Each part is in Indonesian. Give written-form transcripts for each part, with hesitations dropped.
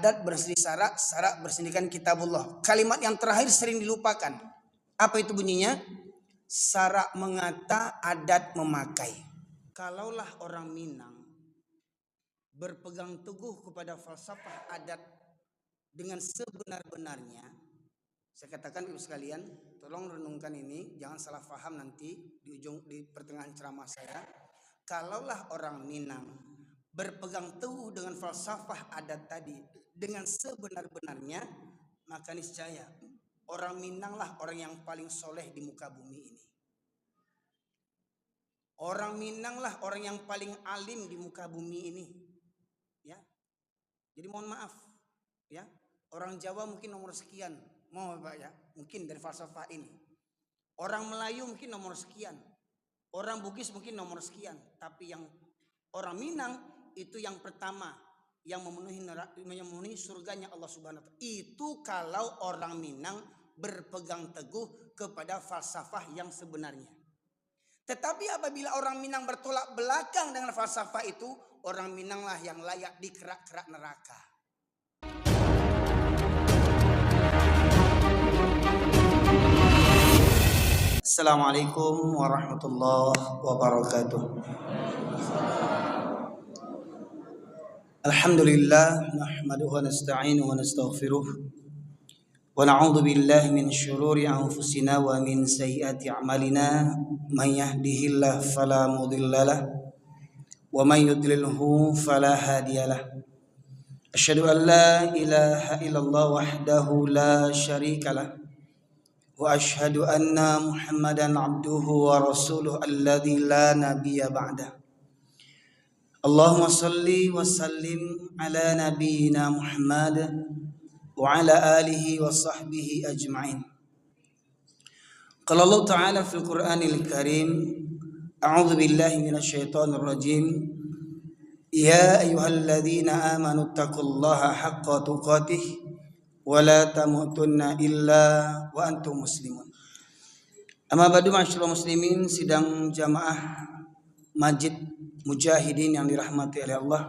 adat bersendiri syarak, syarak bersendikan kitabullah. Kalimat yang terakhir sering dilupakan. Apa itu bunyinya? Syarak mengata, adat memakai. Kalaulah orang Minang berpegang teguh kepada falsafah adat dengan sebenar-benarnya, saya katakan ibu sekalian, tolong renungkan ini, jangan salah paham nanti di pertengahan ceramah saya. Kalaulah orang Minang berpegang teguh dengan falsafah adat tadi dengan sebenar-benarnya, maka niscaya orang Minang lah orang yang paling soleh di muka bumi ini. Orang Minang lah orang yang paling alim di muka bumi ini. Ya, jadi mohon maaf, ya, orang Jawa mungkin nomor sekian, mau Pak ya, mungkin dari falsafah ini. Orang Melayu mungkin nomor sekian, orang Bugis mungkin nomor sekian, tapi yang orang Minang itu yang pertama yang memenuhi surganya Allah Subhanahu wa taala. Itu kalau orang Minang berpegang teguh kepada falsafah yang sebenarnya. Tetapi apabila orang Minang bertolak belakang dengan falsafah itu, orang Minang lah yang layak di kerak-kerak neraka. Assalamualaikum warahmatullahi wabarakatuh. Alhamdulillah, nahmaduhu wa nasta'inuhu wa nastaghfiruh wa na'udzu billahi min syururi anfusina wa min sayyiati a'malina. May yahdihillahu fala mudhillalah wa may yudlilhu fala hadiyalah. Asyhadu an la ilaha illallah wahdahu la syarikalah wa asyhadu anna Muhammadan abduhu wa rasuluhu alladzi la nabiyya ba'dah. Allahumma salli wa sallim ala nabiyyina Muhammad wa ala alihi wa sahbihi ajma'in. Qala Allah Ta'ala fil Qur'anil Karim, a'udzu billahi minasy syaithanir rajim. Ya ayyuhalladzina amanu taqullaha haqqa tuqatih wa la tamutunna illa wa antum muslimun. Amma ba'du, ma'asyiral muslimin, sidang jamaah Masjid Mujahidin yang dirahmati oleh Allah.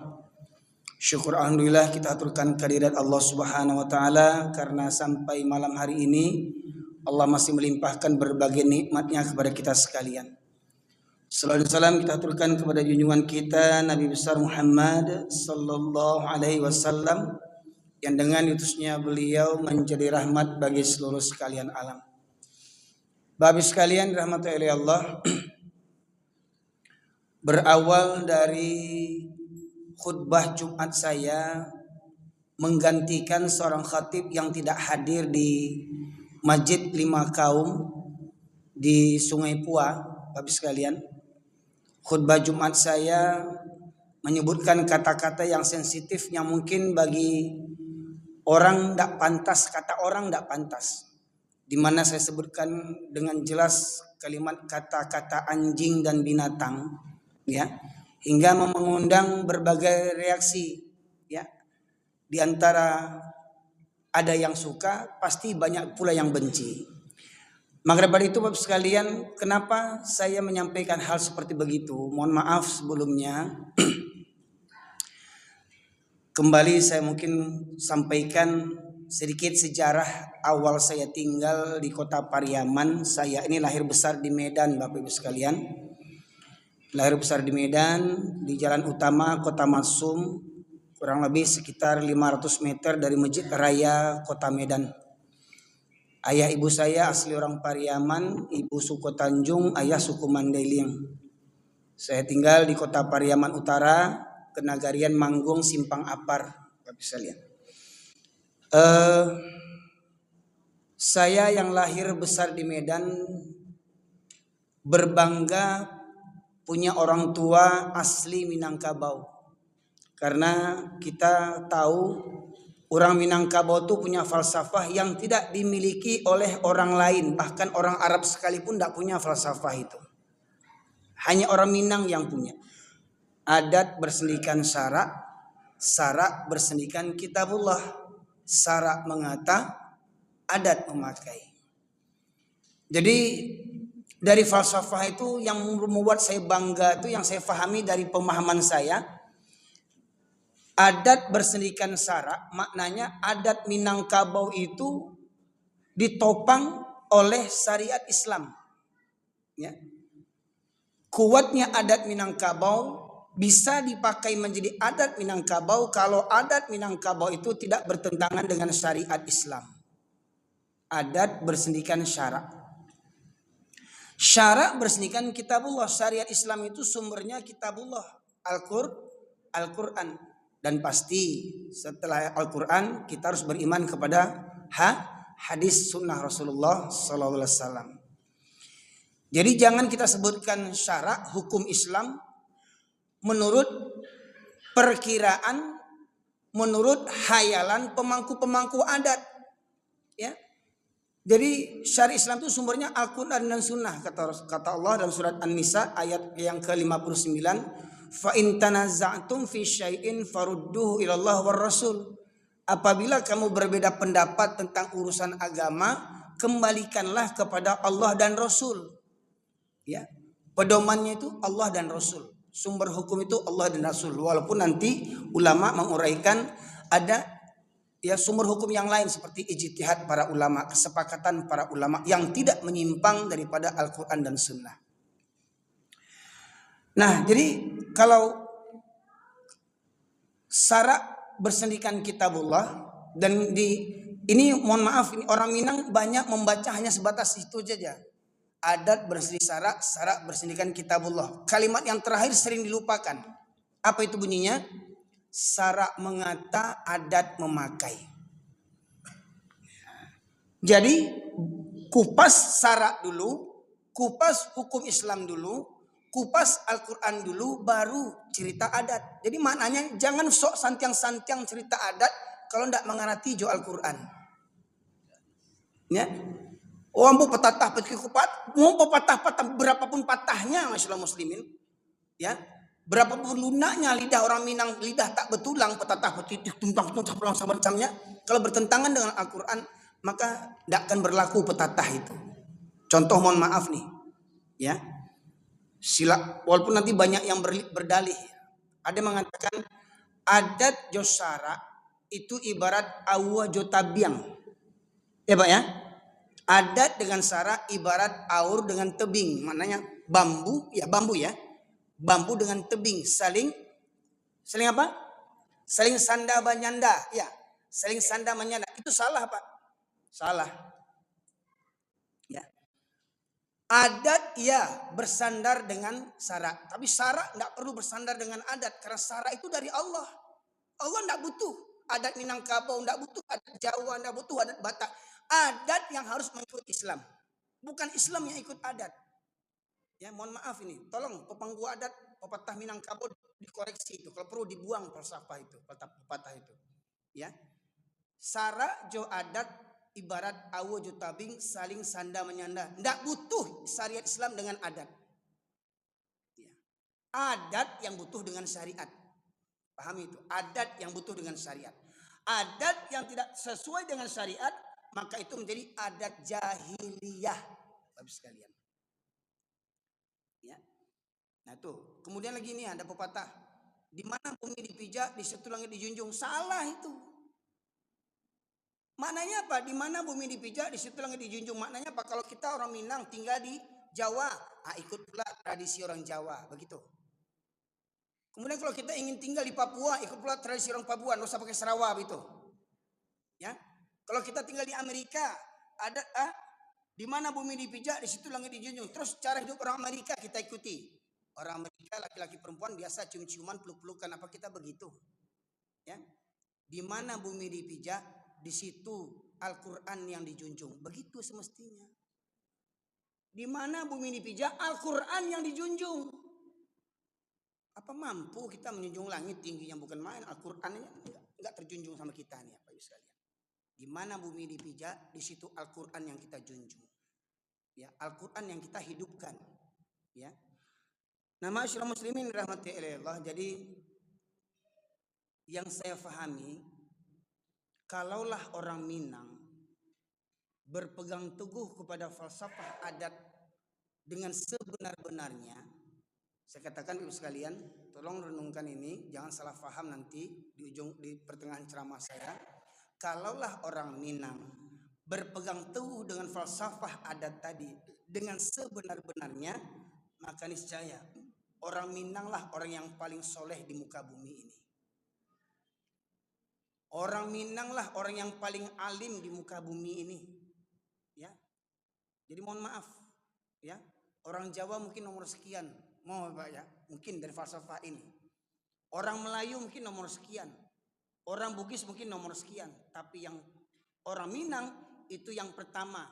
Syukur alhamdulillah kita aturkan kehadirat Allah Subhanahu wa taala karena sampai malam hari ini Allah masih melimpahkan berbagai nikmatnya kepada kita sekalian. Sallallahu alaihi wasallam kita aturkan kepada junjungan kita Nabi besar Muhammad sallallahu alaihi wasallam yang dengan utusnya beliau menjadi rahmat bagi seluruh sekalian alam. Bapak sekalian dirahmati oleh Allah, berawal dari khutbah Jumat saya menggantikan seorang khatib yang tidak hadir di Masjid Lima Kaum di Sungai Pua. Bapak sekalian, khutbah Jumat saya menyebutkan kata-kata yang sensitif yang mungkin bagi orang tidak pantas, kata orang tidak pantas, di mana saya sebutkan dengan jelas kalimat kata-kata anjing dan binatang, ya, hingga mengundang berbagai reaksi, ya. Di antara ada yang suka, pasti banyak pula yang benci. Maka dari itu Bapak sekalian, kenapa saya menyampaikan hal seperti begitu? Mohon maaf sebelumnya. Kembali saya mungkin sampaikan sedikit sejarah awal saya tinggal di kota Pariaman. Saya ini lahir besar di Medan, Bapak Ibu sekalian. Lahir besar di Medan, di jalan utama Kota Masum, kurang lebih sekitar 500 meter dari Masjid Raya Kota Medan. Ayah ibu saya asli orang Pariaman, ibu suku Tanjung, ayah suku Mandailing. Saya tinggal di Kota Pariaman Utara, Kenagarian Manggung, Simpang Apar. Bisa lihat. Saya yang lahir besar di Medan berbangga punya orang tua asli Minangkabau. Karena kita tahu orang Minangkabau itu punya falsafah yang tidak dimiliki oleh orang lain. Bahkan orang Arab sekalipun tidak punya falsafah itu. Hanya orang Minang yang punya. Adat bersendikan syarak, syarak bersendikan kitabullah. Syarak mengata, adat memakai. Jadi dari falsafah itu yang membuat saya bangga itu yang saya pahami dari pemahaman saya. adat bersendikan sara, maknanya adat Minangkabau itu ditopang oleh syariat Islam. Ya. Kuatnya adat Minangkabau bisa dipakai menjadi adat Minangkabau kalau adat Minangkabau itu tidak bertentangan dengan syariat Islam. Adat bersendikan syarak. Syarak bersendikan kitabullah. Syariat Islam itu sumbernya kitabullah, Al-Quran. Dan pasti setelah Al-Quran kita harus beriman kepada hadis sunnah Rasulullah SAW. Jadi jangan kita sebutkan syarak hukum Islam menurut perkiraan, menurut hayalan pemangku-pemangku adat. Ya. Jadi syariat Islam itu sumbernya Al-Quran dan Sunnah, kata Allah dalam surat An-Nisa ayat yang ke-59, fa in tanaza'tum fi syai'in farudduhu ilallah war rasul. Apabila kamu berbeda pendapat tentang urusan agama, kembalikanlah kepada Allah dan Rasul. Ya, pedomannya itu Allah dan Rasul. Sumber hukum itu Allah dan Rasul. Walaupun nanti ulama menguraikan ada ya sumber hukum yang lain seperti ijtihad para ulama, kesepakatan para ulama yang tidak menyimpang daripada Al-Quran dan Sunnah. Nah, jadi kalau syarak bersendikan kitabullah dan ini mohon maaf, ini orang Minang banyak membaca hanya sebatas itu saja. Adat bersendi syarak, syarak bersendikan kitabullah. Kalimat yang terakhir sering dilupakan. Apa itu bunyinya? Syarak mengata, adat memakai. Jadi kupas syarak dulu, kupas hukum Islam dulu, kupas Al-Quran dulu, baru cerita adat. Jadi maknanya jangan sok santiang-santiang cerita adat kalau tidak mengerti jo Al-Quran. Ya. Oh, ambu petatah petik kupat, mau pepatah-patah berapapun patahnya masyaallah muslimin. Ya. Berapapun lunaknya lidah orang Minang, lidah tak betulang, petatah petik tumpang macamnya. Kalau bertentangan dengan Al-Quran, maka tidak akan berlaku petatah itu. Contoh mohon maaf nih. Ya. Walaupun nanti banyak yang berdalih. Ada yang mengatakan adat Josara itu ibarat awa jotabiang. Ya Pak ya? Adat dengan syarak ibarat aur dengan tebing. Maknanya bambu ya. Bambu dengan tebing saling apa? Saling sanda banyanda. Ya, saling sanda menyanda. Itu salah Pak. Salah. Ya. Adat ya bersandar dengan syarak. Tapi syarak tidak perlu bersandar dengan adat. Karena syarak itu dari Allah. Allah tidak butuh adat Minangkabau, tidak butuh adat Jawa, tidak butuh adat Batak. Adat yang harus mengikut Islam. Bukan Islam yang ikut adat. Ya, mohon maaf ini. Tolong pepangku adat, pepatah Minangkabau dikoreksi itu. Kalau perlu dibuang falsafah itu, pepatah itu. Ya. Syarak jo adat ibarat awo jo tabing saling sanda menyanda. Tidak butuh syariat Islam dengan adat. Ya. Adat yang butuh dengan syariat. Pahami itu. Adat yang butuh dengan syariat. Adat yang tidak sesuai dengan syariat, maka itu menjadi adat jahiliyah. Bapak sekalian. Ya. Nah tuh. Kemudian lagi ini ada pepatah. Di mana bumi dipijak, di situ langit dijunjung. Salah itu. Maknanya apa? Di mana bumi dipijak, di situ langit dijunjung. Maknanya apa? Kalau kita orang Minang tinggal di Jawa, ikut pula tradisi orang Jawa. Begitu. Kemudian kalau kita ingin tinggal di Papua, ikut pula tradisi orang Papua. Nggak usah pakai Sarawak gitu. Ya. Kalau kita tinggal di Amerika, ada di mana bumi dipijak, di situ langit dijunjung. Terus cara hidup orang Amerika kita ikuti. Orang Amerika laki-laki perempuan biasa cium-ciuman, peluk-pelukan, apa kita begitu? Ya. Di mana bumi dipijak, di situ Al-Quran yang dijunjung. Begitu semestinya. Di mana bumi dipijak, Al-Quran yang dijunjung. Apa mampu kita menjunjung langit tingginya bukan main? Al-Quran enggak terjunjung sama kita nih, Bapak Ibu sekalian. Di mana bumi dipijak, di situ Al-Quran yang kita junjung. Ya, Al-Quran yang kita hidupkan. Ya. Nah, ma'asyiral muslimin rahmati Allah. Jadi yang saya pahami, kalaulah orang Minang berpegang teguh kepada falsafah adat dengan sebenar-benarnya, Saya katakan ibu sekalian, tolong renungkan ini, jangan salah paham nanti di pertengahan ceramah saya. Kalaulah orang Minang berpegang teguh dengan falsafah adat tadi dengan sebenar-benarnya, maka niscaya orang Minang lah orang yang paling soleh di muka bumi ini. Orang Minang lah orang yang paling alim di muka bumi ini. Ya. Jadi mohon maaf, ya. Orang Jawa mungkin nomor sekian, mau Pak ya, mungkin dari falsafah ini. Orang Melayu mungkin nomor sekian. Orang Bugis mungkin nomor sekian, tapi yang orang Minang itu yang pertama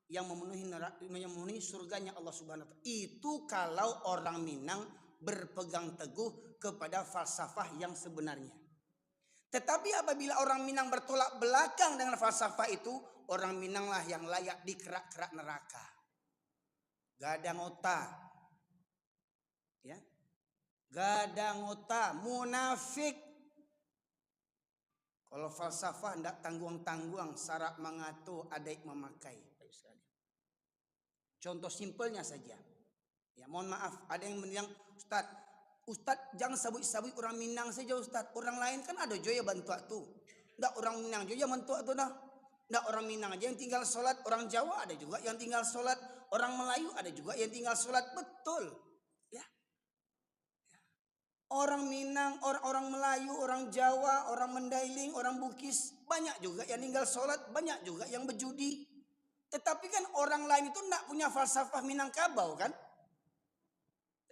yang memenuhi surganya Allah Subhanahu wa taala. Itu kalau orang Minang berpegang teguh kepada falsafah yang sebenarnya. Tetapi apabila orang Minang bertolak belakang dengan falsafah itu, orang Minang lah yang layak di kerak-kerak neraka. Gadang otak, ya, gadang otak, munafik. Kalau falsafah tidak tangguang-tangguang, syarat mengatur, adik memakai. Contoh simpelnya saja. Ya, mohon maaf, ada yang bilang, Ustadz jangan sabut-sabut orang Minang saja Ustadz. Orang lain kan ada juga bantu tuh. Tidak orang Minang juga bantu tuh dah. Tidak orang Minang aja yang tinggal sholat. Orang Jawa ada juga yang tinggal sholat. Orang Melayu ada juga yang tinggal sholat. Betul. Ya. Orang Minang, orang Melayu, orang Jawa, orang Mandailing, orang Bugis. Banyak juga yang tinggal sholat. Banyak juga yang berjudi. Tetapi kan orang lain itu tidak punya falsafah Minangkabau kan.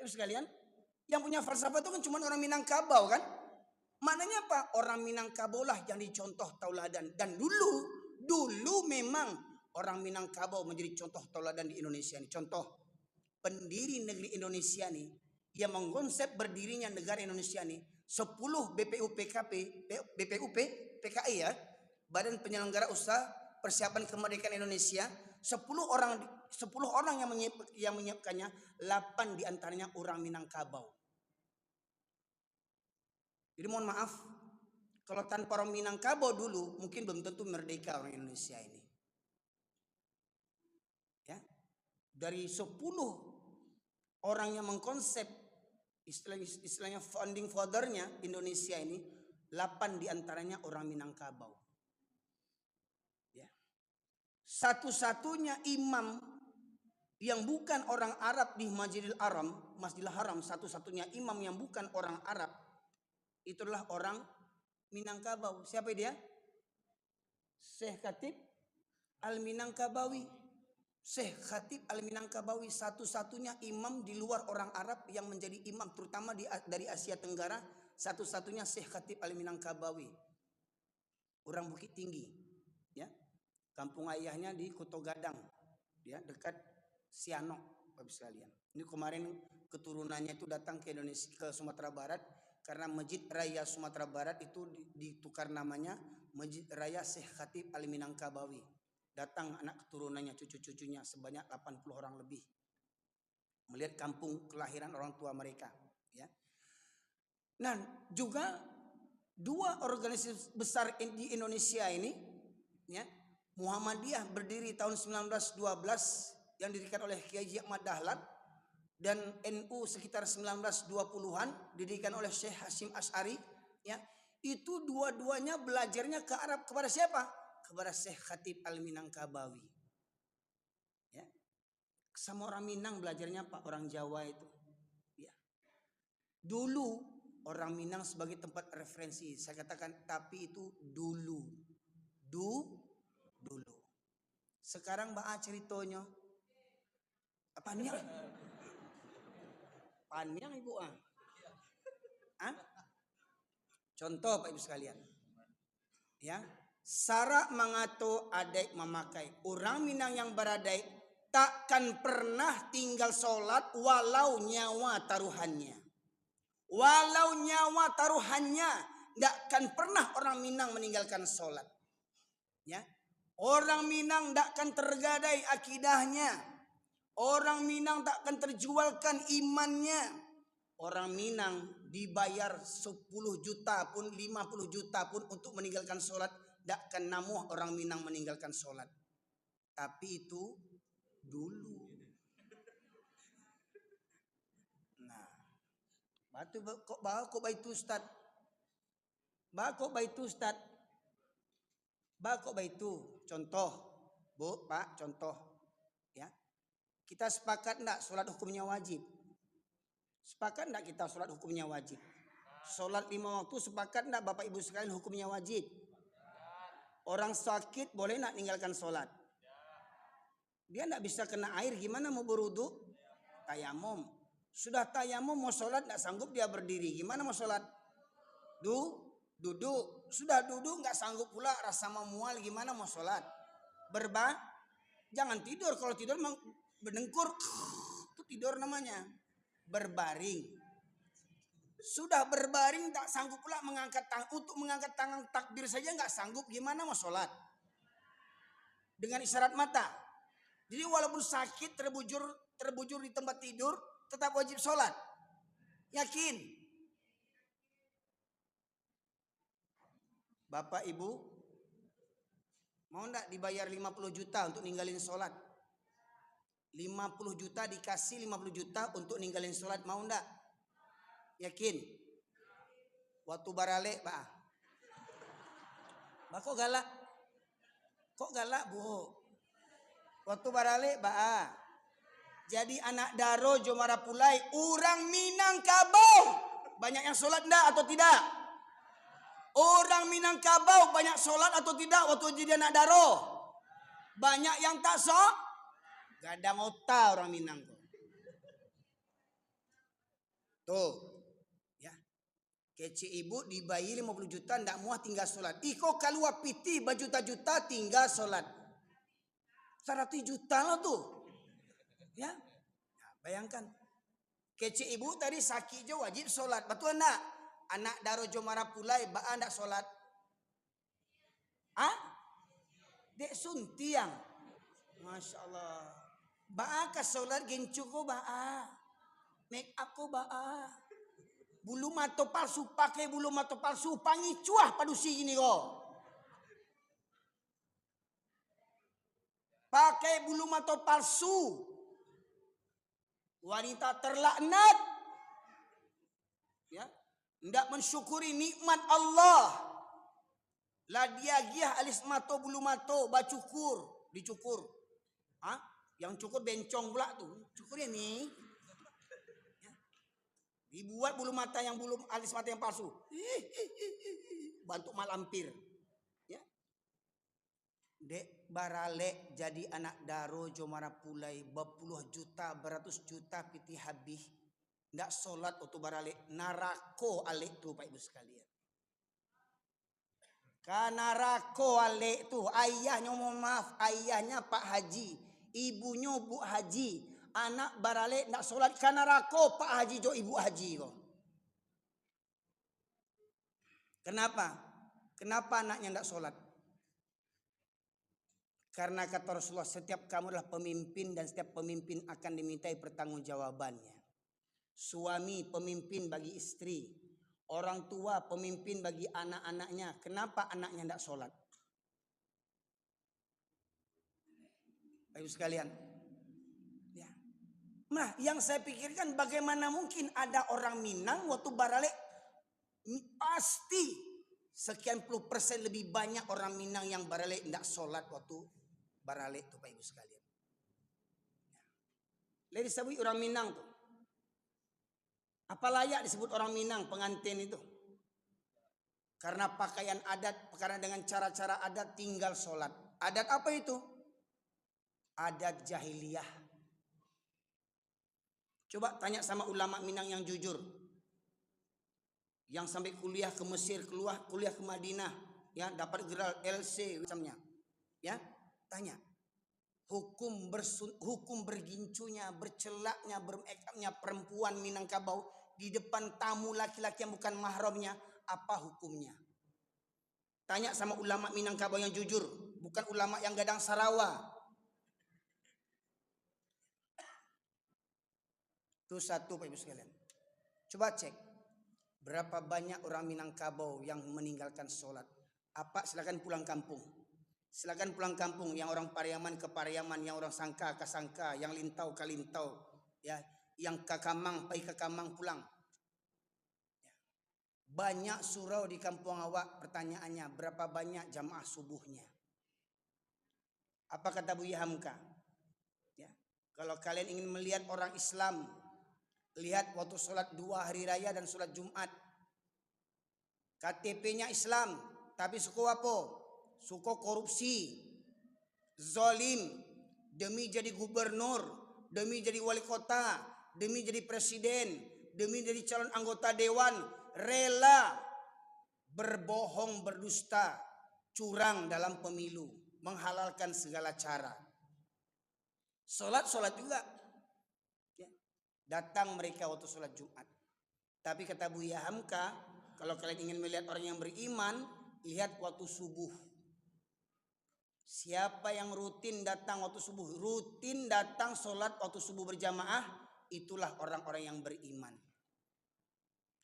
Terus sekalian. Yang punya falsafah itu kan cuma orang Minangkabau kan. Maknanya apa? Orang Minangkabau lah yang dicontoh tauladan. Dan dulu memang orang Minangkabau menjadi contoh tauladan di Indonesia ini. Contoh pendiri negeri Indonesia ini yang mengkonsep berdirinya negara Indonesia ini 10 BPUP PKI ya, Badan Penyelenggara Usaha Persiapan Kemerdekaan Indonesia, 10 orang yang menyiapkannya, 8 diantaranya orang Minangkabau. Jadi mohon maaf, kalau tanpa orang Minangkabau dulu mungkin belum tentu merdeka orang Indonesia ini. Ya. Dari 10 orang yang mengkonsep istilahnya founding fathernya Indonesia ini, 8 diantaranya orang Minangkabau. Ya. Satu-satunya imam yang bukan orang Arab di Masjidil Haram, satu-satunya imam yang bukan orang Arab, itulah orang Minangkabau. Siapa dia? Syekh Khatib Al-Minangkabawi. Syekh Khatib Al-Minangkabawi satu-satunya imam di luar orang Arab yang menjadi imam, terutama dari Asia Tenggara. Satu-satunya Syekh Khatib Al-Minangkabawi. Orang Bukit Tinggi, ya. Kampung ayahnya di Koto Gadang, ya, dekat Sianok, Bapak sekalian. Ini kemarin keturunannya itu datang ke Indonesia, ke Sumatera Barat. Karena Masjid Raya Sumatera Barat itu ditukar namanya Masjid Raya Syekh Khatib Al-Minangkabawi. Datang anak keturunannya, cucu-cucunya sebanyak 80 orang lebih. Melihat kampung kelahiran orang tua mereka. Ya. Nah juga 2 organisasi besar di Indonesia ini, ya, Muhammadiyah berdiri tahun 1912 yang didirikan oleh Kiai Haji Ahmad Dahlan. Dan NU sekitar 1920-an didirikan oleh Syekh Hasyim Asy'ari, ya. Itu dua-duanya belajarnya ke Arab kepada siapa? Kepada Syekh Khatib Al-Minangkabawi. Ya. Sama orang Minang belajarnya Pak, orang Jawa itu. Ya. Dulu orang Minang sebagai tempat referensi, saya katakan, tapi itu dulu. Dulu. Sekarang Mbak ceritanya apanya? Panjang Ibu Contoh Pak Ibu sekalian. Ya, syarat mengatur adik memakai. Orang Minang yang beradai takkan pernah tinggal sholat walau nyawa taruhannya. Walau nyawa taruhannya, takkan pernah orang Minang meninggalkan sholat. Ya, orang Minang takkan tergadai akidahnya. Orang Minang takkan terjualkan imannya. Orang Minang dibayar 10 juta pun, 50 juta pun untuk meninggalkan sholat, takkan namuh orang Minang meninggalkan sholat. Tapi itu dulu. Nah, Batu kok bawa kok baitu Ustaz. Bawa kok baitu Ustaz. Bawa kok baitu. Contoh, Bu, Pak, contoh. Ya. Kita sepakat enggak sholat hukumnya wajib? Sepakat enggak kita sholat hukumnya wajib? Sholat 5 waktu sepakat enggak Bapak Ibu sekalian hukumnya wajib? Orang sakit boleh enggak meninggalkan sholat? Dia enggak bisa kena air, gimana mau berwudu? Tayamum. Sudah tayamum mau sholat enggak sanggup dia berdiri, gimana mau sholat? Duduk. Sudah duduk enggak sanggup pula, rasa mau mual, gimana mau sholat? Jangan tidur, kalau tidur berdengkur itu tidur namanya. Berbaring. Sudah berbaring tak sanggup pula mengangkat tangan, untuk mengangkat tangan takbir saja nggak sanggup, gimana mau sholat? Dengan isyarat mata. Jadi walaupun sakit terbujur di tempat tidur tetap wajib sholat. Yakin? Bapak Ibu mau enggak dibayar 50 juta untuk ninggalin sholat? 50 juta dikasih 50 juta untuk ninggalin sholat, mau enggak? Yakin? Waktu barale, Pak. Pak kok galak? Kok galak, Bu? Waktu barale, Pak. Jadi anak Daro Jomara Pulai, orang Minangkabau. Banyak yang sholat enggak atau tidak? Orang Minangkabau banyak sholat atau tidak waktu jadi anak Daro? Banyak yang tak sholat? Gadang otak orang Minang tuh. Ya. Kece ibu dibayar 50 juta ndak muah tinggal sholat. Iko keluar piti berjuta-juta tinggal sholat. 100 juta lah tuh. Ya. Nah, bayangkan. Kece ibu tadi sakit jo wajib sholat. Betul enggak? Anak Daro Jomara Pulai baa ndak sholat? Dek suntiang. Masya Allah. Baa ka sholat gencu ko baa. Make up ko baa. Bulu mata palsu, pakai bulu mata palsu, pangicuah padusi ini ko. Pakai bulu mata palsu. Wanita terlaknat. Ya, hendak mensyukuri nikmat Allah. Lah dia giah alis mato bulu mato bacukur, dicukur. Yang cukur bencong pula tuh. Cukurnya nih. Ya. Dibuat bulu mata yang bulu alis mata yang palsu. Bantu malampir. Ya. Dek barale jadi anak Daro Jomara Pulai berpuluh juta, beratus juta piti habis. Ndak sholat waktu barale narako alik tuh Pak Ibu sekalian. Karena narako alik tuh ayahnya, mohon maaf, ayahnya Pak Haji. Ibunya Bu Haji, anak barale nak solat karena rako Pak Haji jo Ibu Haji kok. Kenapa? Kenapa anaknya ndak solat? Karena kata Rasulullah, setiap kamu adalah pemimpin dan setiap pemimpin akan dimintai pertanggungjawabannya. Suami pemimpin bagi istri, orang tua pemimpin bagi anak-anaknya. Kenapa anaknya ndak solat? Baik sekalian. Ya. Nah, yang saya pikirkan bagaimana mungkin ada orang Minang waktu barale, pasti sekian puluh persen lebih banyak orang Minang yang barale tidak sholat waktu barale itu Pak Ibu sekalian. Ya. Lagi disebut orang Minang tuh. Apa layak disebut orang Minang pengantin itu? Karena pakaian adat, karena dengan cara-cara adat tinggal sholat. Adat apa itu? Adat jahiliyah. Coba tanya sama ulama Minang yang jujur. Yang sampai kuliah ke Mesir, kuliah ke Madinah, ya, dapat gelar LC macamnya. Ya, tanya. Hukum bergincunya, bercelaknya, bermekapnya perempuan Minangkabau di depan tamu laki-laki yang bukan mahramnya, apa hukumnya? Tanya sama ulama Minangkabau yang jujur, bukan ulama yang gadang Sarawak. Itu satu Pak Ibu sekalian. Coba cek berapa banyak orang Minangkabau yang meninggalkan sholat. Apa silakan pulang kampung. Silakan pulang kampung, yang orang Pariaman ke Pariaman, yang orang Sangka ke Sangka, yang Lintau ke Lintau, ya, yang ke Kamang pergi ke Kamang pulang. Banyak surau di kampung awak, pertanyaannya berapa banyak jamaah subuhnya? Apa kata Buya Hamka? Ya. Kalau kalian ingin melihat orang Islam, lihat waktu sholat 2 hari raya dan sholat Jumat. KTP-nya Islam, tapi suku apa? Suku korupsi, zalim, demi jadi gubernur, demi jadi wali kota, demi jadi presiden, demi jadi calon anggota dewan, rela berbohong, berdusta, curang dalam pemilu, menghalalkan segala cara. Sholat juga. Ya. Datang mereka waktu sholat Jumat. Tapi kata Buya Hamka, kalau kalian ingin melihat orang yang beriman, lihat waktu subuh. Siapa yang rutin datang waktu subuh, rutin datang sholat waktu subuh berjamaah, itulah orang-orang yang beriman.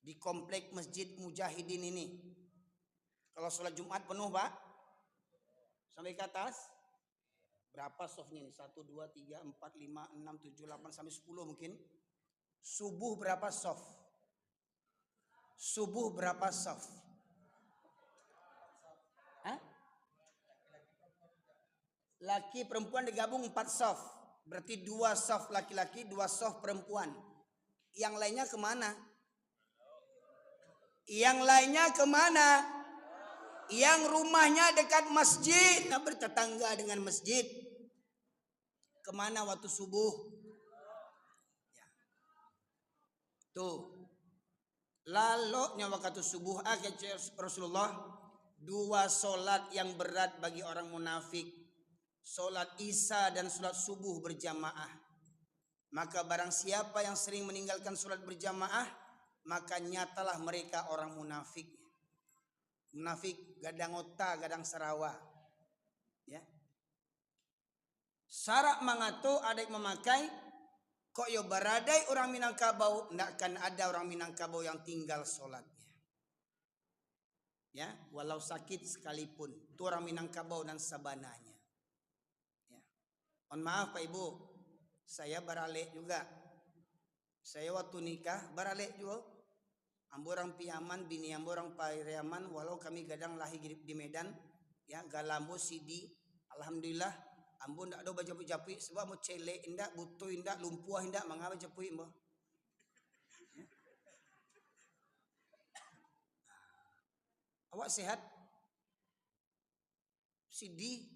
Di komplek Masjid Mujahidin ini, kalau sholat Jumat penuh Pak, sampai ke atas, berapa softnya nih? 1, 2, 3, 4, 5, 6, 7, 8, sampai 10 mungkin. Subuh berapa soft? Subuh berapa soft? Hah? Laki perempuan digabung 4 soft. Berarti 2 soft laki-laki, 2 soft perempuan. Yang lainnya kemana? Yang lainnya kemana? Yang rumahnya dekat masjid, bertetangga dengan masjid. Kemana waktu subuh? Ya. Tuh. Lalu waktu subuh Rasulullah 2 solat yang berat bagi orang munafik. Solat Isya dan solat subuh berjamaah. Maka barang siapa yang sering meninggalkan solat berjamaah, maka nyatalah mereka orang munafik. Munafik gadang otak, gadang sarawa. Ya. Syarat mangato ada yang memakai kok yo baradai orang Minangkabau, ndak akan ada orang Minangkabau yang tinggal solatnya. Ya, walau sakit sekalipun, itu orang Minangkabau dan sabananya. Ya. Mohon maaf Pak Ibu, saya baralek juga. Saya waktu nikah baralek juga. Ambo orang Piaman, bini ambo orang Pariaman, walau kami gadang lahir di Medan, ya galambo sidi, alhamdulillah. Ambo ndak ada bajapui-japui sebab mau celek indak, butuh indak, lumpuh indak, mangapa japui ambo. Ya. Awak sehat? Sidi,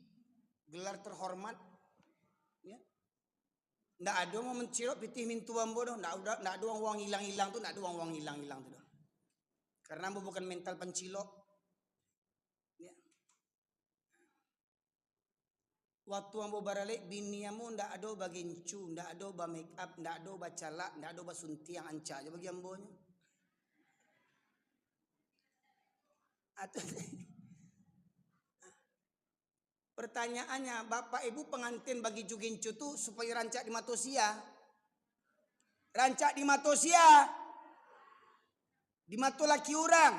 gelar terhormat. Ya. Ndak ada mau mencirok pitih mintu ambo doh, ndak ada uang hilang-hilang tuh, ndak ada uang hilang-hilang tuh. Karena ambo bukan mental pencilok. Ya. Waktu ambo baralik bini ambo ndak ada bagincu, ndak ada ba make up, ndak ada ba calak, ndak ada ba sunti yang anca aja bagi ambonya. Atau pertanyaannya, Bapak Ibu pengantin bagi jugincu tuh supaya rancak di Matosia. Rancak di Matosia. Di Mato laki orang.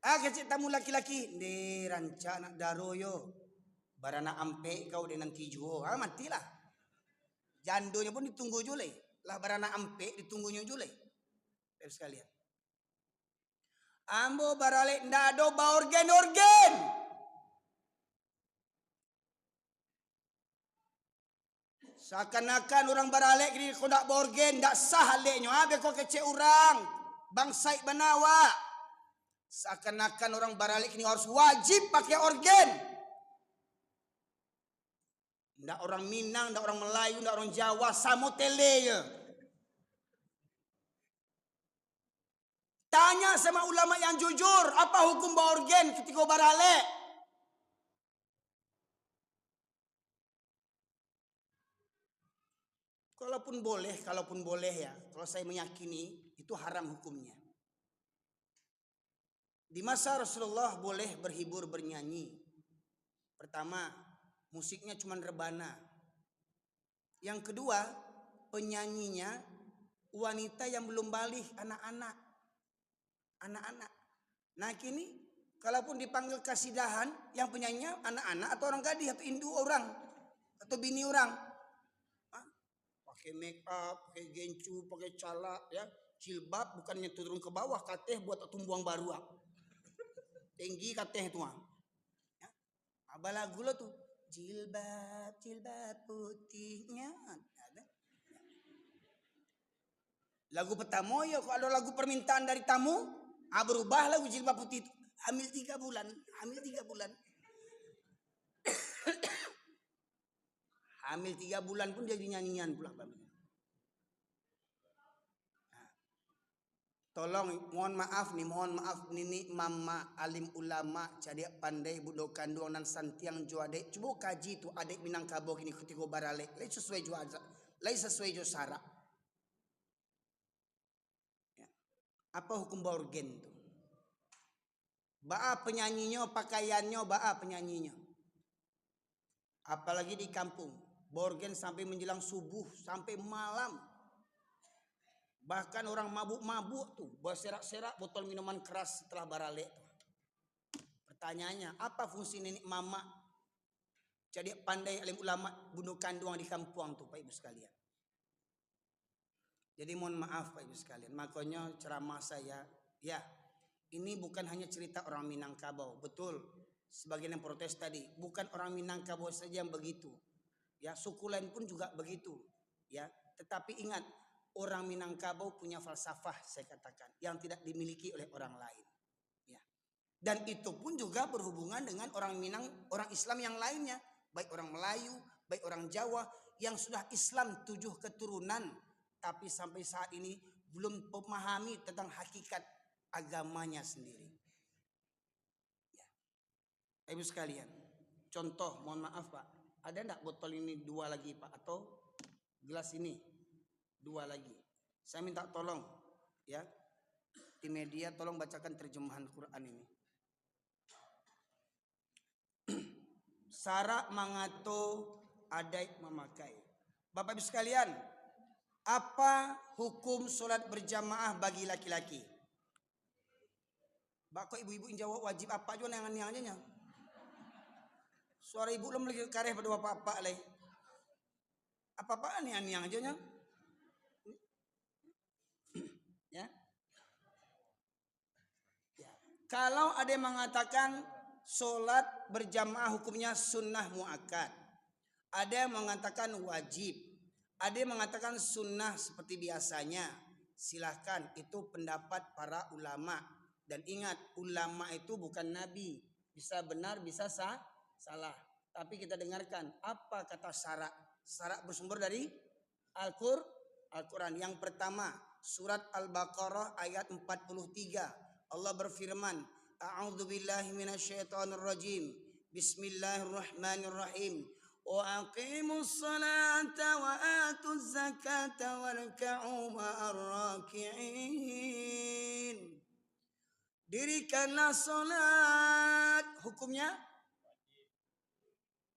Kecik tamu laki-laki. Di rancak nak daroyo. Barana ampe kau dengan tijuo. Matilah. Jandonya pun ditunggu jule. Lah barana ampe ditunggunya jule. Terus sekalian. Ambo barale ndak ada ba organ-organ. Seakan-akan orang baralek ni kau nak borgen, tak sah haleknya. Habis kau kecek orang, bangsai banawa. Seakan-akan orang baralek ni harus wajib pakai organ. Tak orang Minang, tak orang Melayu, tak orang Jawa, samo tele je. Tanya sama ulama yang jujur, apa hukum borgen ketika baralek? Kalaupun boleh ya, kalau saya meyakini itu haram hukumnya. Di masa Rasulullah boleh berhibur bernyanyi. Pertama, musiknya cuma rebana. Yang kedua, penyanyinya wanita yang belum balik, anak-anak. Nah kini, kalaupun dipanggil kasidahan, yang penyanyinya anak-anak atau orang gadis atau indu orang atau bini orang. Pakai make up, pakai gencu, pakai calak, ya, Jilbab bukannya turun ke bawah, kateh buat tumbuang baru. Tinggi kateh itu. Ya. Apa lagu lo tuh? Jilbab, jilbab putihnya. Ada. Lagu pertama ya kalau lagu permintaan dari tamu, berubah lagu jilbab putih itu. Hamil 3 bulan, hamil 3 bulan. Hamil 3 bulan pun jadi nyanyian pula. Tolong mohon maaf nih mama alim ulama jadi pandai budo kandung dan santiang jo adek coba kaji tu adek Minangkabau kini ketika barale lai sesuai jo aja lai sesuai jo syarat ya. Apa hukum borgen tu baa penyanyinya pakaiannya baa penyanyinya apalagi di kampung borgen sampai menjelang subuh sampai malam. Bahkan orang mabuk-mabuk tuh berserak-serak botol minuman keras setelah barale tuh. Pertanyaannya, apa fungsi nenek mama jadi pandai alim ulama bunuh kandung di kampung tuh Pak Ibu sekalian. Jadi mohon maaf Pak Ibu sekalian, makanya ceramah saya ya ini bukan hanya cerita orang Minangkabau, betul. Sebagian yang protes tadi, bukan orang Minangkabau saja yang begitu. Ya, suku lain pun juga begitu. Ya, tetapi ingat orang Minangkabau punya falsafah saya katakan yang tidak dimiliki oleh orang lain. Ya. Dan itu pun juga berhubungan dengan orang Minang, orang Islam yang lainnya, baik orang Melayu, baik orang Jawa yang sudah Islam 7 keturunan, tapi sampai saat ini belum memahami tentang hakikat agamanya sendiri. Ya. Ibu sekalian, contoh, mohon maaf Pak, ada enggak botol ini 2 lagi Pak atau gelas ini? 2 lagi. Saya minta tolong ya di media tolong bacakan terjemahan Quran ini. Sara mangato adai memakai. Bapak Ibu sekalian, apa hukum sholat berjamaah bagi laki-laki? Bapak ibu-ibu yang jawab wajib apa juga yang suara ibu belum lagi kareh pada bapak-bapak leh. Apa-apaan yang aja nya? Ya. Ya. Kalau ada yang mengatakan sholat berjamaah hukumnya sunnah muakkad, ada yang mengatakan wajib, ada yang mengatakan sunnah seperti biasanya. Silahkan, itu pendapat para ulama. Dan ingat, ulama itu bukan nabi, bisa benar bisa salah. Tapi kita dengarkan apa kata syarak. Syarak bersumber dari Al-Quran. Yang pertama, surat Al-Baqarah ayat 43. Allah berfirman, A'udzubillahi minasyaitonirrajim. Bismillahirrahmanirrahim. Wa aqimus salata wa atuz zakata warka'u ma'ar raki'in. Dirikanlah salat, hukumnya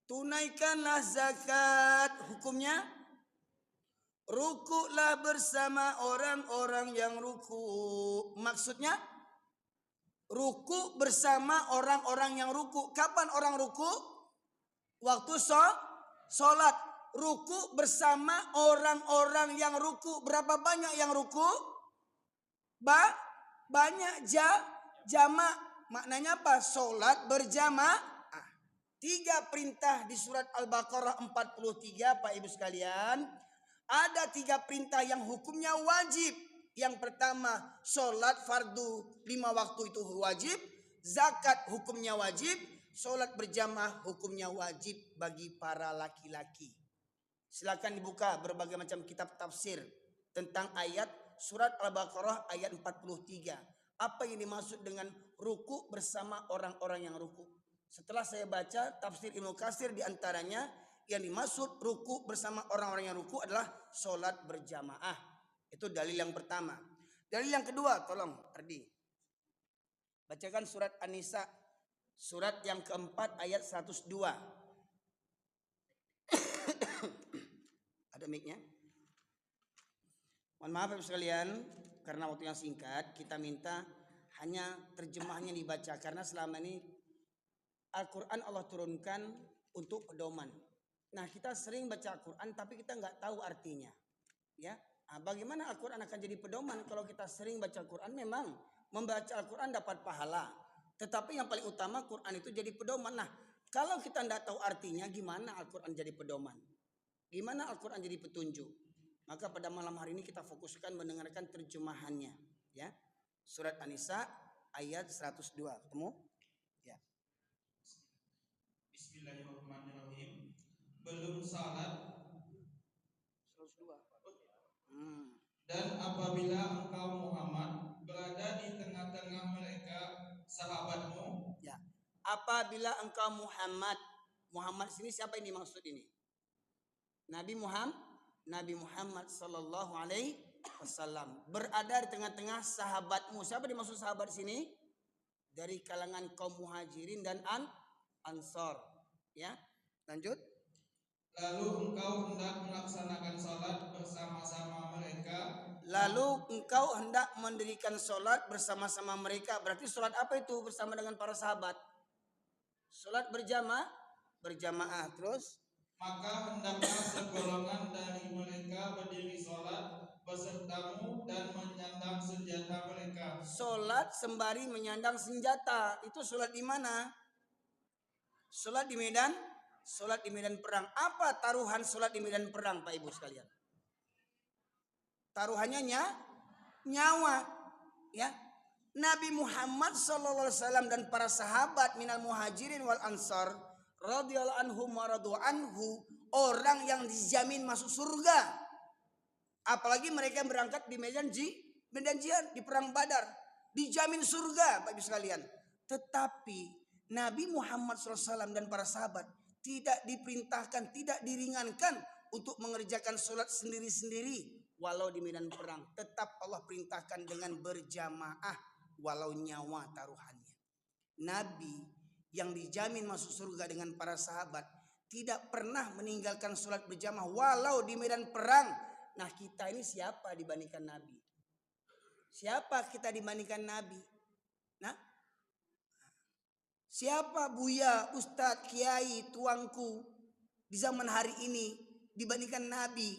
tunaikanlah zakat, hukumnya rukuklah bersama orang-orang yang ruku. Maksudnya ruku bersama orang-orang yang ruku. Kapan orang ruku? Waktu sholat. Ruku bersama orang-orang yang ruku. Berapa banyak yang ruku? Banyak jamak. Maknanya apa? Sholat berjamaah. 3 perintah di surat Al-Baqarah 43 Pak Ibu sekalian. Ada 3 perintah yang hukumnya wajib. Yang pertama, sholat fardu 5 waktu itu wajib. Zakat hukumnya wajib. Sholat berjamaah hukumnya wajib bagi para laki-laki. Silakan dibuka berbagai macam kitab tafsir tentang ayat surat Al-Baqarah ayat 43. Apa yang dimaksud dengan ruku bersama orang-orang yang ruku? Setelah saya baca tafsir Ibnu Katsir diantaranya yang dimaksud ruku bersama orang-orang yang ruku adalah sholat berjamaah. Itu dalil yang pertama. Dalil yang kedua, tolong Ardi. Bacakan surat An-Nisa. Surat yang keempat ayat 102. Ada mic-nya? Mohon maaf Bapak sekalian, karena waktu yang singkat, kita minta hanya terjemahnya dibaca. Karena selama ini Al-Quran Allah turunkan untuk pedoman. Nah kita sering baca Al-Quran tapi kita nggak tahu artinya. Ya, Nah, bagaimana Al-Quran akan jadi pedoman kalau kita sering baca Al-Quran? Memang membaca Al-Quran dapat pahala. Tetapi yang paling utama Quran itu jadi pedoman. Nah, kalau kita tidak tahu artinya, gimana Al-Quran jadi pedoman? Gimana Al-Quran jadi petunjuk? Maka pada malam hari ini kita fokuskan mendengarkan terjemahannya. Ya, Surat An-Nisa ayat 102. Ketemu? Ya. Bismillahirrahmanirrahim. Belum salat 102. Dan apabila engkau Muhammad berada di tengah-tengah mereka sahabatmu. Ya. Apabila engkau Muhammad sini siapa ini maksud ini? Nabi Muhammad sallallahu alaihi wasallam berada di tengah-tengah sahabatmu. Siapa dimaksud sahabat sini? Dari kalangan kaum Muhajirin dan Ansor. Ya. Lanjut. Lalu engkau hendak melaksanakan salat bersama-sama mereka. Lalu engkau hendak mendirikan salat bersama-sama mereka. Berarti salat apa itu bersama dengan para sahabat? Salat berjamaah. Terus? Maka hendaklah segolongan dari mereka berdiri salat besertamu dan menyandang senjata mereka. Salat sembari menyandang senjata. Itu salat di mana? Salat di medan perang. Apa taruhan salat di medan perang, Pak Ibu sekalian? Taruhannya nyawa. Ya. Nabi Muhammad SAW dan para sahabat minal muhajirin wal ansar radhiyallahu anhum wa radu anhu, orang yang dijamin masuk surga. Apalagi mereka yang berangkat di medan jihad di perang Badar, dijamin surga, Bapak Ibu sekalian. Tetapi Nabi Muhammad SAW dan para sahabat tidak diperintahkan, tidak diringankan untuk mengerjakan sholat sendiri-sendiri walau di medan perang. Tetap Allah perintahkan dengan berjamaah walau nyawa taruhannya. Nabi yang dijamin masuk surga dengan para sahabat tidak pernah meninggalkan sholat berjamaah walau di medan perang. Nah, kita ini siapa dibandingkan Nabi? Siapa kita dibandingkan Nabi? Nah, siapa Buya, Ustadz, Kiai, tuangku di zaman hari ini dibandingkan Nabi?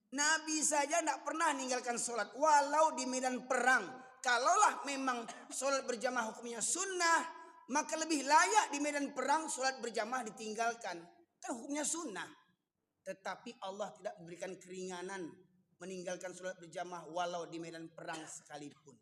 Nabi saja tidak pernah meninggalkan sholat walau di medan perang. Kalaulah memang sholat berjamaah hukumnya sunnah, maka lebih layak di medan perang sholat berjamaah ditinggalkan. Kan hukumnya sunnah. Tetapi Allah tidak memberikan keringanan meninggalkan sholat berjamaah walau di medan perang sekalipun.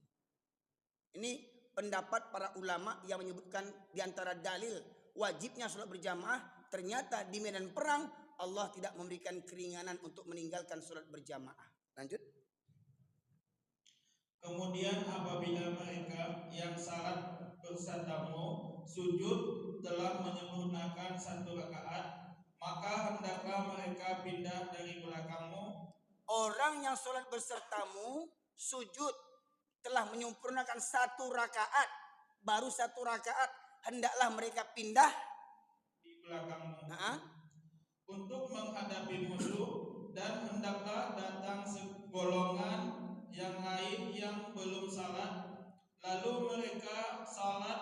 Ini pendapat para ulama yang menyebutkan di antara dalil wajibnya sholat berjamaah, ternyata di medan perang Allah tidak memberikan keringanan untuk meninggalkan sholat berjamaah. Lanjut. Kemudian apabila mereka yang salat bersamamu sujud telah menyempurnakan satu rakaat, maka hendaklah mereka pindah dari belakangmu. Orang yang sholat bersertamu sujud telah menyempurnakan satu rakaat, baru satu rakaat, hendaklah mereka pindah di belakangmu untuk menghadapi musuh, dan hendaklah datang segolongan yang lain yang belum salat, lalu mereka salat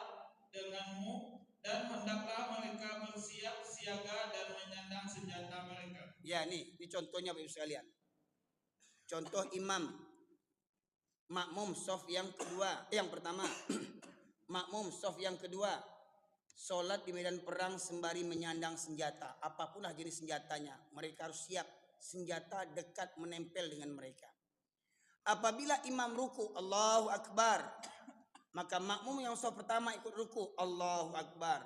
denganmu, dan hendaklah mereka bersiap siaga dan menyandang senjata mereka. Ya, ini contohnya Bapak Ibu sekalian. Contoh imam makmum shaf yang kedua, yang pertama makmum shaf yang kedua, sholat di medan perang sembari menyandang senjata, apapunlah jenis senjatanya, mereka harus siap, senjata dekat menempel dengan mereka. Apabila imam ruku, Allahu Akbar, maka makmum yang shaf pertama ikut ruku, Allahu Akbar.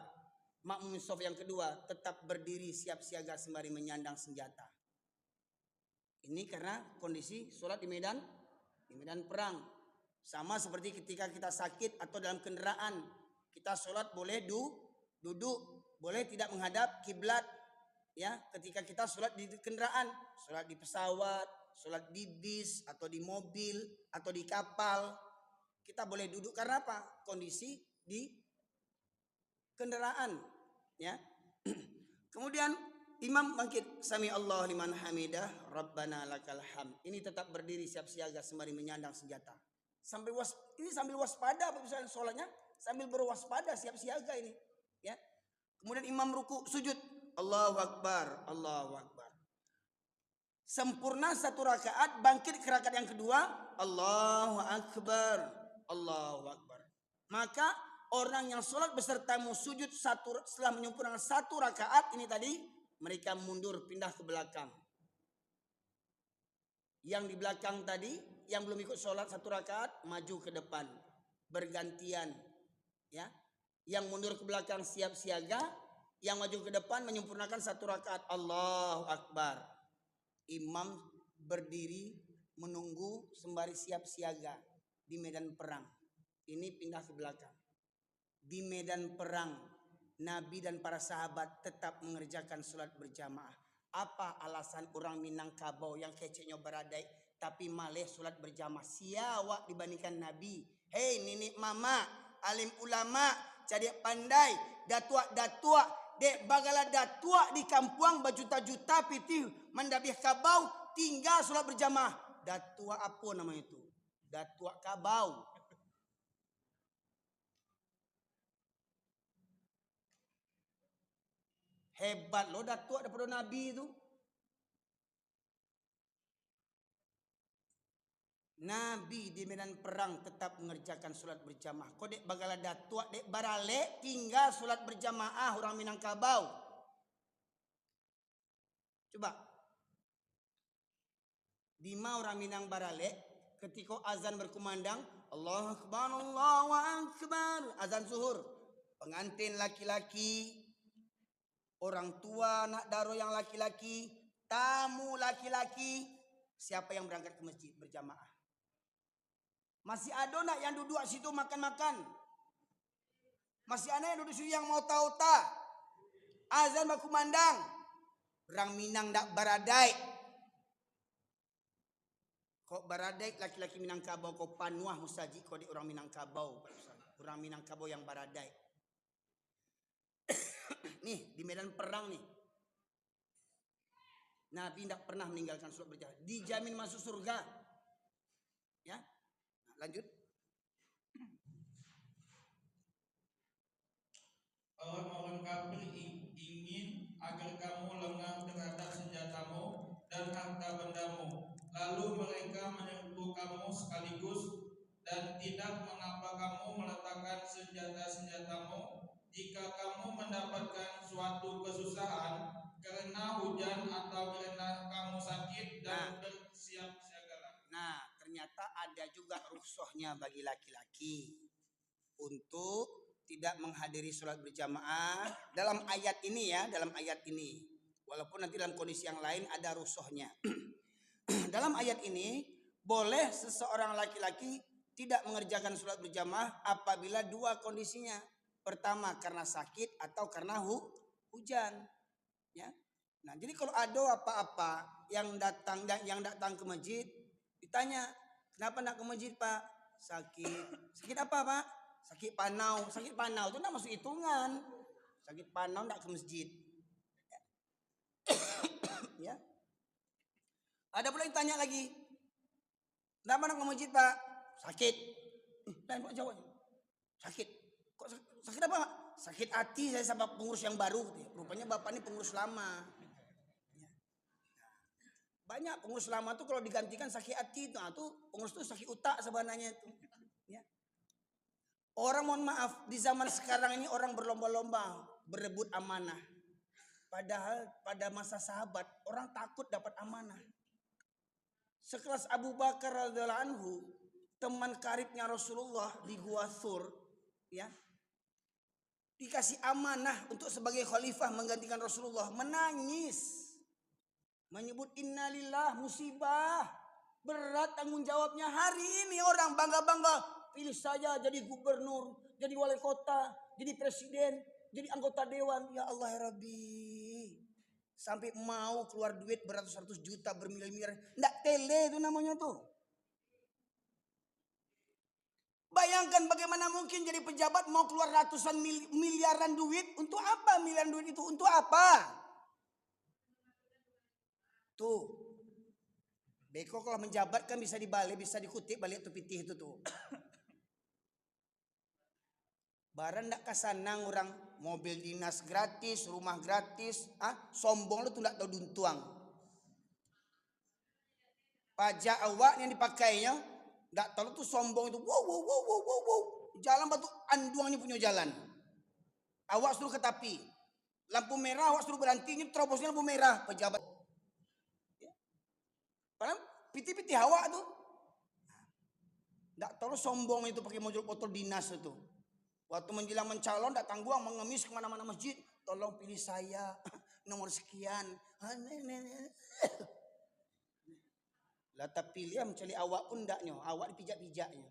Makmum shaf yang kedua tetap berdiri siap siaga sembari menyandang senjata. Ini karena kondisi sholat di medan perang. Sama seperti ketika kita sakit atau dalam kendaraan, kita sholat boleh duduk, boleh tidak menghadap kiblat. Ya, ketika kita sholat di kendaraan, sholat di pesawat, sholat di bis atau di mobil atau di kapal, kita boleh duduk karena apa? Kondisi di kendaraan. Ya. Kemudian imam bangkit, sami Allah liman hamidah, Rabbana lakal hamd. Ini tetap berdiri siap siaga sembari menyandang senjata. Sambil waspada, misalnya sholatnya sambil berwaspada siap siaga ini. Ya. Kemudian imam ruku, sujud, Allahu Akbar, Allahu Akbar. Sempurna 1 rakaat, bangkit ke rakaat yang kedua, Allahu Akbar, Allahu Akbar. Maka orang yang sholat besertamu sujud setelah menyempurnakan 1 rakaat ini tadi, mereka mundur pindah ke belakang. Yang di belakang tadi, yang belum ikut sholat 1 rakaat, maju ke depan, bergantian, ya. Yang mundur ke belakang siap siaga, yang maju ke depan menyempurnakan 1 rakaat, Allahu Akbar. Imam berdiri menunggu sembari siap siaga di medan perang. Ini pindah ke belakang. Di medan perang, Nabi dan para sahabat tetap mengerjakan sholat berjamaah. Apa alasan orang Minangkabau yang keceknya beradai tapi malih sholat berjamaah siawak dibandingkan Nabi? Hei nenek mama, alim ulama, cadik pandai, datua-datua, dek bagala datua di kampung berjuta-juta pitih mendabih kabau tinggal sholat berjamaah. Datua apa nama itu? Datua kabau. Hebat loh datua daripada Nabi itu. Nabi di medan perang tetap mengerjakan sholat berjamaah. Kau dek bagala datua dek barale tinggal sholat berjamaah orang Minangkabau. Coba. Dima orang Minang barale ketika azan berkumandang, Allahu Akbar, Allahu Akbar, azan zuhur. Pengantin laki-laki, orang tua anak daro yang laki-laki, tamu laki-laki, siapa yang berangkat ke masjid berjamaah? Masih ada nak yang duduk situ makan-makan? Masih ada yang duduk situ yang mau tahu tak? Azan berkumandang, orang Minang dak baradai. Kok baradai laki-laki Minangkabau kau panuah musaji kau di orang Minangkabau. Orang Minangkabau yang baradai. Nih di medan perang nih. Nabi tidak pernah meninggalkan sholat berjamaah. Dijamin masuk surga. Ya, nah, lanjut. Orang-orang kafir ingin agar kamu lengah terhadap senjatamu dan harta bendamu. Lalu mereka menyerbu kamu sekaligus dan tidak mengapa kamu meletakkan senjata-senjatamu. Jika kamu mendapatkan suatu kesusahan karena hujan atau karena kamu sakit dan bersiap-siagalah. Nah, ternyata ada juga rukhsahnya bagi laki-laki untuk tidak menghadiri sholat berjamaah dalam ayat ini ya, dalam ayat ini. Walaupun nanti dalam kondisi yang lain ada rukhsahnya. Dalam ayat ini boleh seseorang laki-laki tidak mengerjakan sholat berjamaah apabila 2 kondisinya. Pertama karena sakit atau karena hujan. Ya. Nah, jadi kalau ada apa-apa yang datang ke masjid ditanya, kenapa nak ke masjid Pak? Sakit. Sakit apa Pak? Sakit panau. Sakit panau itu tidak masuk hitungan. Sakit panau tidak ke masjid. Ya. Ada pula yang tanya lagi, kenapa nak ke masjid Pak? Sakit. Lain Pak jawabnya. Sakit. Kok sakit apa Pak? Sakit hati saya sama pengurus yang baru. Rupanya Bapak ini pengurus lama. Banyak pengurus lama tuh kalau digantikan sakit hati itu, pengurus itu sakit utak sebenarnya itu. Ya. Orang mohon maaf di zaman sekarang ini orang berlomba-lomba berebut amanah. Padahal pada masa sahabat orang takut dapat amanah. Sekelas Abu Bakar radhiyallahu anhu, teman karibnya Rasulullah di Gua Thur, ya, dikasih amanah untuk sebagai khalifah menggantikan Rasulullah, menangis, menyebut innalillah, musibah, berat tanggung jawabnya. Hari ini orang bangga-bangga, pilih saja jadi gubernur, jadi wali kota, jadi presiden, jadi anggota dewan. Ya Allah ya Rabbi, sampai mau keluar duit beratus-ratus juta, bermiliar-miliar, ndak tele itu namanya tuh. Bayangkan bagaimana mungkin jadi pejabat mau keluar ratusan miliaran duit. Untuk apa miliaran duit itu? Untuk apa? Tuh. Beko kalau menjabat kan bisa dibalik, bisa dikutip balik tuh pitih itu tuh. Barang ndak kasanang orang mobil dinas gratis, rumah gratis, sombong lu tuh ndak tahu duntuang. Pajak awak yang dipakainya, ndak tahu tuh sombong itu. Wow. Jalan batu anduangnya punya jalan. Awak suruh ke tepi. Lampu merah awak suruh berhenti, ini terobosnya lampu merah pejabat. Padahal piti-piti awak tuh. Ndak tahu sombong itu pakai motor dinas itu. Waktu menjelang mencalon ndak tangguang mengemis kemana-mana masjid. Tolong pilih saya nomor sekian. Lah tapi pilih mencari awak pun ndaknya, awak dipijak-pijaknya.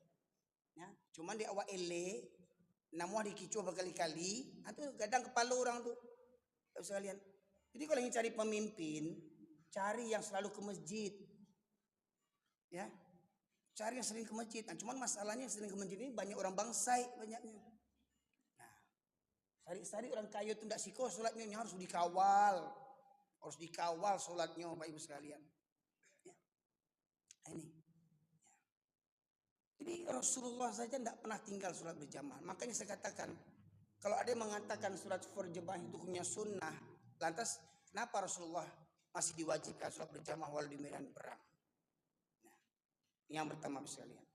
Ya, cuman di awak elek, namuah dikicau berkali-kali, itu kadang kepala orang tuh. Sekalian. Jadi kalau ingin cari pemimpin, cari yang selalu ke masjid. Ya. Cari yang sering ke masjid. Nah, cuman masalahnya yang sering ke masjid ini banyak orang bangsai banyaknya. Nah, cari orang kaya itu ndak siko sholatnya harus dikawal. Harus dikawal sholatnya Bapak Ibu sekalian. Ini. Jadi Rasulullah saja tidak pernah tinggal sholat berjamaah. Makanya saya katakan, kalau ada yang mengatakan sholat berjamaah itu hukumnya sunnah, lantas kenapa Rasulullah masih diwajibkan sholat berjamaah walau di medan perang? Nah, yang pertama sekalian.